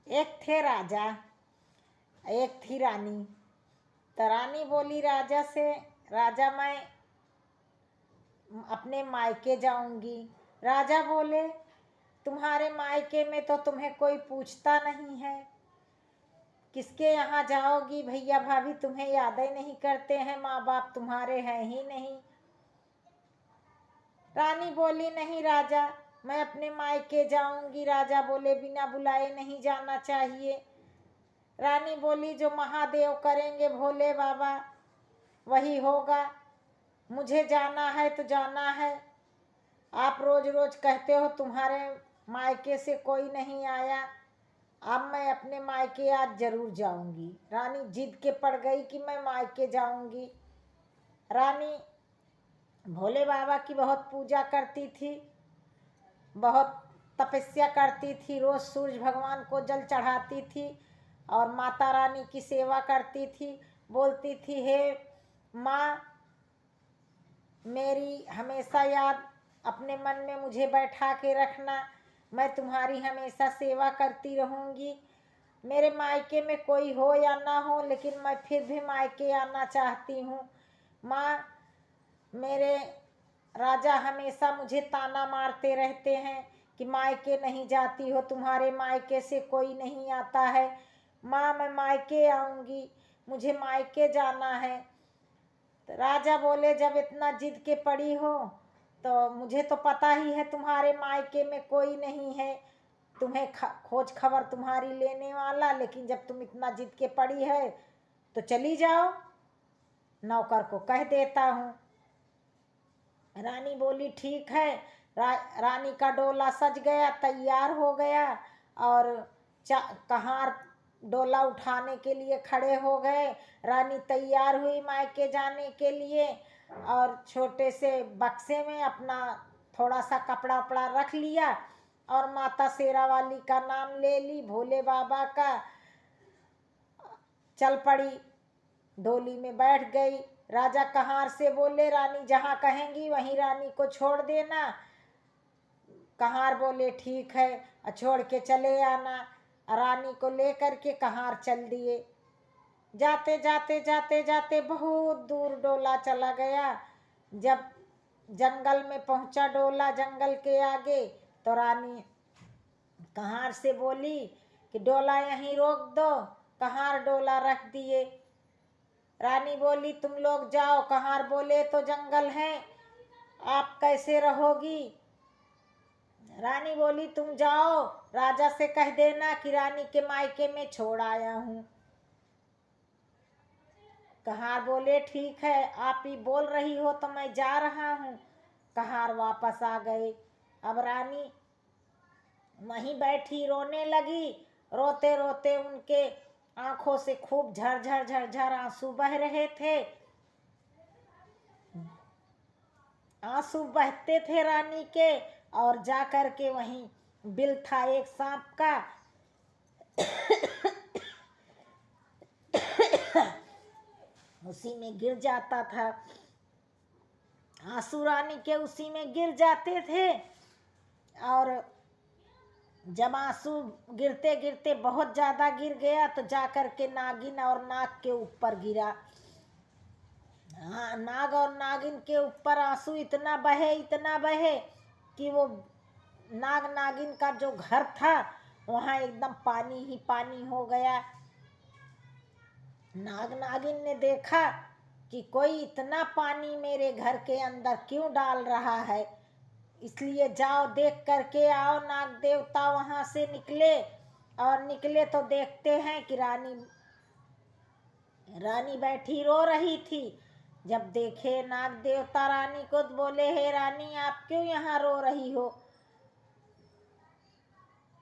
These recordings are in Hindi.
एक थे राजा, एक थी रानी। तो रानी बोली राजा से, राजा मैं अपने मायके जाऊंगी। राजा बोले तुम्हारे मायके में तो तुम्हें कोई पूछता नहीं है, किसके यहाँ जाओगी? भैया भाभी तुम्हें याद ही नहीं करते हैं, माँ बाप तुम्हारे हैं ही नहीं। रानी बोली नहीं राजा, मैं अपने मायके जाऊंगी। राजा बोले बिना बुलाए नहीं जाना चाहिए। रानी बोली जो महादेव करेंगे भोले बाबा वही होगा, मुझे जाना है तो जाना है। आप रोज रोज कहते हो तुम्हारे मायके से कोई नहीं आया, अब मैं अपने मायके आज जरूर जाऊंगी। रानी जिद के पड़ गई कि मैं मायके जाऊंगी। रानी भोले बाबा की बहुत पूजा करती थी, बहुत तपस्या करती थी, रोज सूर्य भगवान को जल चढ़ाती थी और माता रानी की सेवा करती थी। बोलती थी हे माँ, मेरी हमेशा याद अपने मन में मुझे बैठा के रखना, मैं तुम्हारी हमेशा सेवा करती रहूँगी। मेरे मायके में कोई हो या ना हो, लेकिन मैं फिर भी मायके आना चाहती हूँ। माँ, मेरे राजा हमेशा मुझे ताना मारते रहते हैं कि मायके नहीं जाती हो, तुम्हारे मायके से कोई नहीं आता है। माँ मैं मायके आऊँगी, मुझे मायके जाना है। तो राजा बोले जब इतना जिद के पड़ी हो तो मुझे तो पता ही है तुम्हारे मायके में कोई नहीं है, तुम्हें खोज खबर तुम्हारी लेने वाला, लेकिन जब तुम इतना जिद के पड़ी है तो चली जाओ, नौकर को कह देता हूँ। रानी बोली ठीक है। रानी का डोला सज गया, तैयार हो गया और कहार डोला उठाने के लिए खड़े हो गए। रानी तैयार हुई मायके जाने के लिए और छोटे से बक्से में अपना थोड़ा सा कपड़ा उपड़ा रख लिया और माता शेरा वाली का नाम ले ली, भोले बाबा का, चल पड़ी, डोली में बैठ गई। राजा कहार से बोले रानी जहाँ कहेंगी वहीं रानी को छोड़ देना। कहार बोले ठीक है, छोड़ के चले आना। रानी को लेकर के कहार चल दिए। जाते जाते जाते जाते बहुत दूर डोला चला गया। जब जंगल में पहुंचा डोला, जंगल के आगे, तो रानी कहार से बोली कि डोला यहीं रोक दो। कहार डोला रख दिए। रानी बोली तुम लोग जाओ। कहार बोले तो जंगल है, आप कैसे रहोगी? रानी बोली तुम जाओ, राजा से कह देना कि रानी के मायके में छोड़ आया हूँ। कहार बोले ठीक है, आप ही बोल रही हो तो मैं जा रहा हूँ। कहार वापस आ गए। अब रानी वहीं बैठी रोने लगी। रोते रोते उनके आंखों से खूब झरझर झरझर आंसू बह रहे थे। आंसू बहते थे रानी के, और जा कर के वहीं बिल था एक सांप का, उसी में गिर जाता था। आंसू रानी के उसी में गिर जाते थे और जब आंसू गिरते गिरते बहुत ज्यादा गिर गया तो जाकर के नागिन और नाग के ऊपर गिरा। हाँ, नाग और नागिन के ऊपर आंसू इतना बहे कि वो नाग नागिन का जो घर था वहाँ एकदम पानी ही पानी हो गया। नाग नागिन ने देखा कि कोई इतना पानी मेरे घर के अंदर क्यों डाल रहा है, इसलिए जाओ देख करके आओ। नाग देवता वहाँ से निकले और निकले तो देखते हैं कि रानी बैठी रो रही थी। जब देखे नाग देवता रानी को तो बोले हे रानी आप क्यों यहाँ रो रही हो?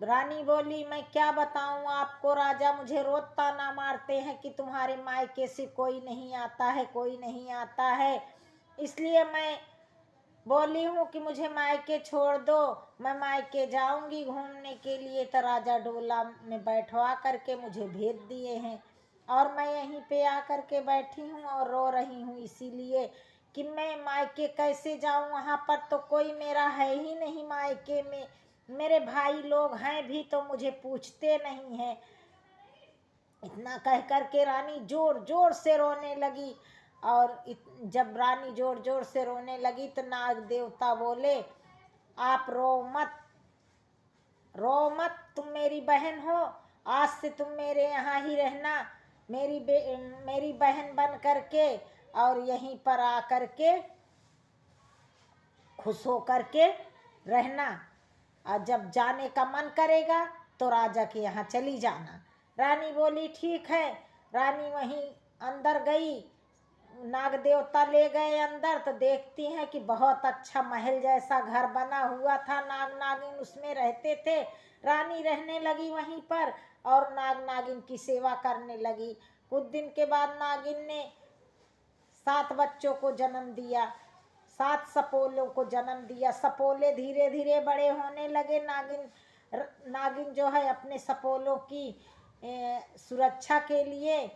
रानी बोली मैं क्या बताऊं आपको, राजा मुझे रोज ताना मारते हैं कि तुम्हारे मायके से कोई नहीं आता है, कोई नहीं आता है, इसलिए मैं बोली हूँ कि मुझे मायके छोड़ दो, मैं मायके जाऊंगी घूमने के लिए। तो राजा डोला में बैठवा करके मुझे भेज दिए हैं और मैं यहीं पे आकर के बैठी हूँ और रो रही हूँ, इसीलिए कि मैं मायके कैसे जाऊँ, वहाँ पर तो कोई मेरा है ही नहीं मायके में। मेरे भाई लोग हैं भी तो मुझे पूछते नहीं हैं। इतना कह कर के रानी जोर जोर से रोने लगी। और जब रानी जोर जोर से रोने लगी तो नाग देवता बोले, आप रो मत, तुम मेरी बहन हो, आज से तुम मेरे यहाँ ही रहना, मेरी बहन बन करके, और यहीं पर आ करके खुश हो करके रहना। और जब जाने का मन करेगा तो राजा के यहाँ चली जाना। रानी बोली ठीक है। रानी वहीं अंदर गई, नाग देवता ले गए अंदर तो देखती हैं कि बहुत अच्छा महल जैसा घर बना हुआ था। नाग नागिन उसमें रहते थे। रानी रहने लगी वहीं पर और नाग नागिन की सेवा करने लगी। कुछ दिन के बाद नागिन ने 7 बच्चों को जन्म दिया, 7 सपोलों को जन्म दिया। सपोले धीरे धीरे बड़े होने लगे। नागिन जो है अपने सपोलों की सुरक्षा के लिए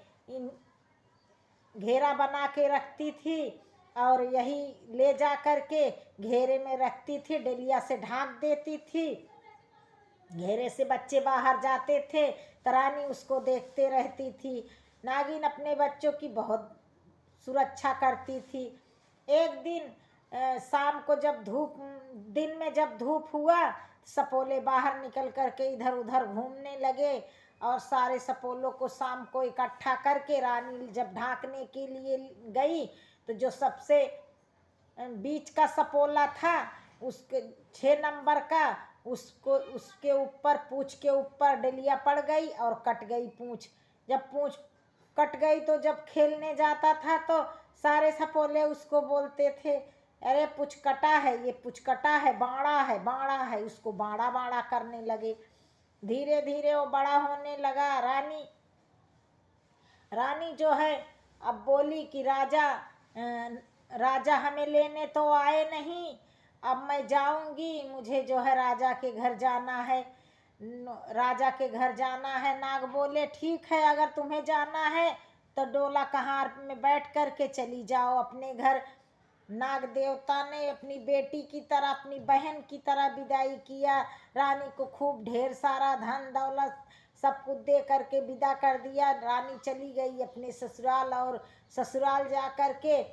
घेरा बना के रखती थी और यही ले जा कर के घेरे में रखती थी, डलिया से ढांक देती थी। घेरे से बच्चे बाहर जाते थे तो रानी उसको देखते रहती थी। नागिन अपने बच्चों की बहुत सुरक्षा करती थी। एक दिन शाम को जब दिन में जब धूप हुआ, सपोले बाहर निकल करके इधर उधर घूमने लगे और सारे सपोलों को शाम को इकट्ठा करके रानी जब ढांकने के लिए गई तो जो सबसे बीच का सपोला था, उसके 6 नंबर का, उसके ऊपर पूंछ के ऊपर डलिया पड़ गई और कट गई पूंछ। जब पूंछ कट गई तो जब खेलने जाता था तो सारे सपोले उसको बोलते थे, अरे पूंछ कटा है, ये पूंछ कटा है, बाड़ा है, बाड़ा है। उसको बाड़ा बाड़ा करने लगे। धीरे धीरे वो बड़ा होने लगा। रानी जो है अब बोली कि राजा हमें लेने तो आए नहीं, अब मैं जाऊंगी, मुझे जो है राजा के घर जाना है, राजा के घर जाना है। नाग बोले ठीक है, अगर तुम्हें जाना है तो डोला कहार में बैठ कर के चली जाओ अपने घर। नाग देवता ने अपनी बेटी की तरह, अपनी बहन की तरह विदाई किया। रानी को खूब ढेर सारा धन दौलत सब कुछ दे करके विदा कर दिया। रानी चली गई अपने ससुराल और ससुराल जा कर के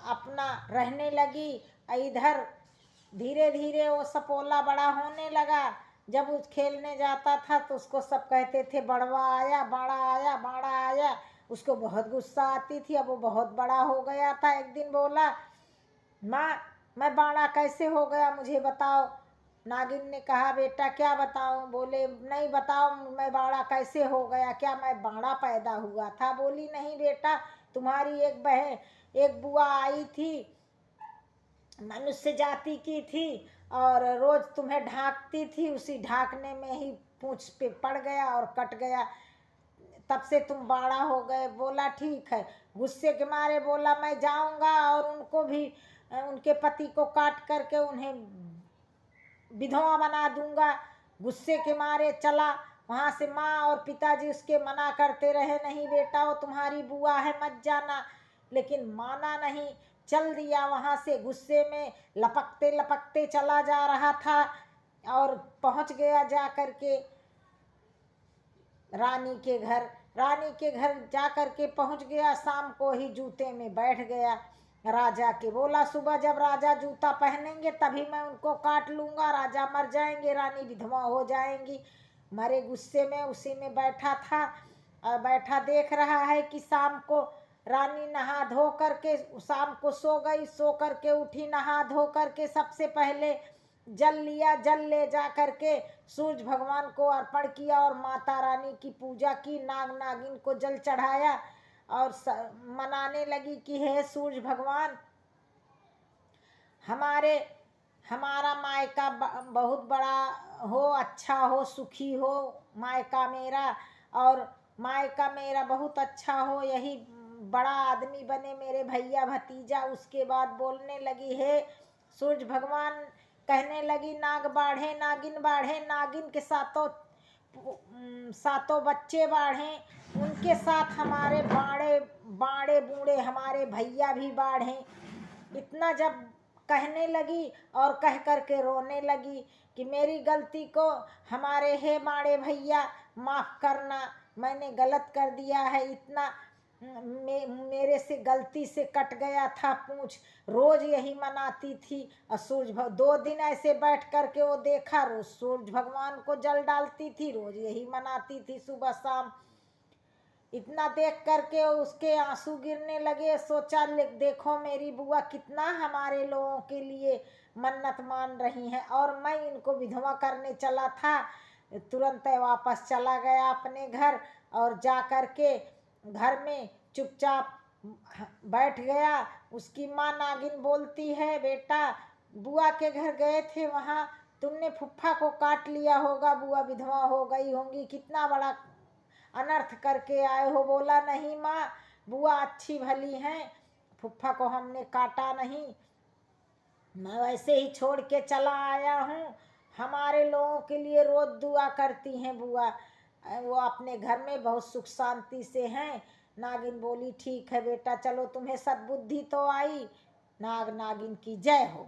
अपना रहने लगी। इधर धीरे धीरे वो सपोला बड़ा होने लगा। जब उस खेलने जाता था तो उसको सब कहते थे बड़वा आया, बाड़ा आया, बाड़ा आया। उसको बहुत गुस्सा आती थी। अब वो बहुत बड़ा हो गया था। एक दिन बोला, माँ मैं बाड़ा कैसे हो गया मुझे बताओ। नागिन ने कहा बेटा क्या बताऊं। बोले नहीं बताओ मैं बाड़ा कैसे हो गया, क्या मैं बाड़ा पैदा हुआ था। बोली नहीं बेटा, तुम्हारी एक बुआ आई थी, मनुष्य जाति की थी और रोज तुम्हें ढांकती थी, उसी ढांकने में ही पूंछ पे पड़ गया और कट गया, तब से तुम बाड़ा हो गए। बोला ठीक है। गुस्से के मारे बोला मैं जाऊंगा और उनको भी उनके पति को काट करके उन्हें विधवा बना दूंगा। गुस्से के मारे चला वहाँ से। माँ और पिताजी उसके मना करते रहे, नहीं बेटा वो तुम्हारी बुआ है मत जाना, लेकिन माना नहीं। चल दिया वहाँ से। गुस्से में लपकते लपकते चला जा रहा था और पहुँच गया जा करके रानी के घर। रानी के घर जा करके पहुँच गया। शाम को ही जूते में बैठ गया राजा के। बोला सुबह जब राजा जूता पहनेंगे तभी मैं उनको काट लूँगा, राजा मर जाएंगे, रानी विधवा हो जाएंगी। मरे गुस्से में उसी में बैठा था और बैठा देख रहा है कि शाम को रानी नहा धो करके, शाम को सो गई, सो करके उठी, नहा धो करके सबसे पहले जल लिया। जल ले जा करके सूरज भगवान को अर्पण किया और माता रानी की पूजा की। नाग नागिन को जल चढ़ाया और मनाने लगी कि हे सूरज भगवान, हमारा मायका बहुत बड़ा हो, अच्छा हो, सुखी हो मायका मेरा, और मायका मेरा बहुत अच्छा हो, यही बड़ा आदमी बने मेरे भैया भतीजा। उसके बाद बोलने लगी हे सूरज भगवान, कहने लगी नाग बाढ़े, नागिन बाढ़े, नागिन के सातों बच्चे बाढ़े, उनके साथ हमारे बाड़े बूढ़े हमारे भैया भी बाढ़े। इतना जब कहने लगी और कह करके रोने लगी कि मेरी गलती को हमारे हे माड़े भैया माफ़ करना, मैंने गलत कर दिया है, इतना मेरे से गलती से कट गया था पूंछ। रोज यही मनाती थी और सूरज 2 दिन ऐसे बैठ करके वो देखा, रोज सूरज भगवान को जल डालती थी, रोज यही मनाती थी सुबह शाम। इतना देख करके उसके आंसू गिरने लगे। सोचा देखो मेरी बुआ कितना हमारे लोगों के लिए मन्नत मान रही हैं, और मैं इनको विधवा करने चला था। तुरंत वापस चला गया अपने घर और जा करके घर में चुपचाप बैठ गया। उसकी माँ नागिन बोलती है, बेटा बुआ के घर गए थे, वहाँ तुमने फुफ्फा को काट लिया होगा, बुआ विधवा हो गई होंगी, कितना बड़ा अनर्थ करके आए हो। बोला नहीं माँ, बुआ अच्छी भली हैं, फुफ्फा को हमने काटा नहीं, मैं वैसे ही छोड़ के चला आया हूँ। हमारे लोगों के लिए रोज दुआ करती हैं बुआ, वो अपने घर में बहुत सुख शांति से हैं। नागिन बोली ठीक है बेटा, चलो तुम्हें सद्बुद्धि तो आई। नाग नागिन की जय हो।